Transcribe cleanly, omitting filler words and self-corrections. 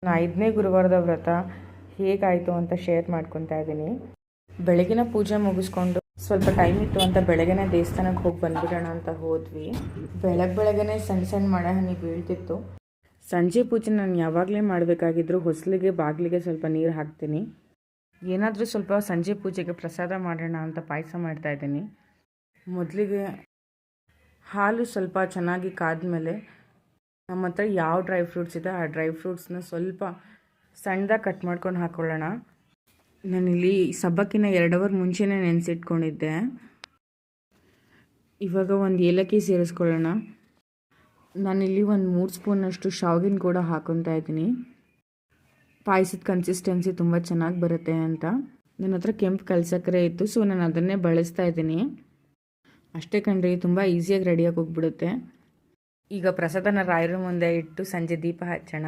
5ನೇ ಗುರುವಾರದ ವ್ರತ ಹೇಗಾಯಿತು ಅಂತ ಶೇರ್ ಮಾಡ್ಕೊತಾ ಇದ್ದೀನಿ. ಬೆಳಗಿನ ಪೂಜೆ ಮುಗಿಸ್ಕೊಂಡು ಸ್ವಲ್ಪ ಟೈಮ್ ಇತ್ತು ಅಂತ ಬೆಳಗ್ಗೆನೇ ದೇವಸ್ಥಾನಕ್ಕೆ ಹೋಗಿ ಬಂದ್ಬಿಡೋಣ ಅಂತ ಹೋದ್ವಿ. ಬೆಳಗ್ಗೆನೇ ಸಣ್ಣ ಮಳೆ ಹನಿ ಬೀಳ್ತಿತ್ತು. ಸಂಜೆ ಪೂಜೆ ನಾನು ಯಾವಾಗಲೇ ಮಾಡಬೇಕಾಗಿದ್ರು ಹೊಸಲಿಗೆ ಬಾಗಿಲಿಗೆ ಸ್ವಲ್ಪ ನೀರು ಹಾಕ್ತೀನಿ. ಏನಾದರೂ ಸ್ವಲ್ಪ ಸಂಜೆ ಪೂಜೆಗೆ ಪ್ರಸಾದ ಮಾಡೋಣ ಅಂತ ಪಾಯಸ ಮಾಡ್ತಾಯಿದ್ದೀನಿ. ಮೊದಲಿಗೆ ಹಾಲು ಸ್ವಲ್ಪ ಚೆನ್ನಾಗಿ ಕಾದ್ಮೇಲೆ ನಮ್ಮ ಹತ್ರ ಯಾವ ಡ್ರೈ ಫ್ರೂಟ್ಸ್ ಇದೆ ಆ ಡ್ರೈ ಫ್ರೂಟ್ಸ್ನ ಸ್ವಲ್ಪ ಸಣ್ಣದಾಗಿ ಕಟ್ ಮಾಡ್ಕೊಂಡು ಹಾಕ್ಕೊಳ್ಳೋಣ. ನಾನಿಲ್ಲಿ ಸಬ್ಬಕ್ಕಿನ 2 ಅವರ್ ಮುಂಚೆನೇ ನೆನೆಸಿಟ್ಕೊಂಡಿದ್ದೆ. ಇವಾಗ ಒಂದು ಏಲಕ್ಕಿ ಸೇರಿಸ್ಕೊಳ್ಳೋಣ. ನಾನಿಲ್ಲಿ ಒಂದು 3 ಸ್ಪೂನಷ್ಟು ಶಾವಿನ ಕೂಡ ಹಾಕ್ಕೊತಾ ಇದ್ದೀನಿ. ಪಾಯಸದ ಕನ್ಸಿಸ್ಟೆನ್ಸಿ ತುಂಬ ಚೆನ್ನಾಗಿ ಬರುತ್ತೆ ಅಂತ. ನನ್ನ ಹತ್ರ ಕೆಂಪು ಕಲ್ಸಕ್ಕರೆ ಇತ್ತು, ಸೊ ನಾನು ಅದನ್ನೇ ಬಳಸ್ತಾ ಇದ್ದೀನಿ. ಅಷ್ಟೇ ಕಣ್ರಿ, ತುಂಬ ಈಸಿಯಾಗಿ ರೆಡಿಯಾಗಿ ಹೋಗ್ಬಿಡುತ್ತೆ. ಈಗ ಪ್ರಸಾದನ ರಾಯರ ಮುಂದೆ ಇಟ್ಟು ಸಂಜೆ ದೀಪ ಹಚ್ಚೋಣ.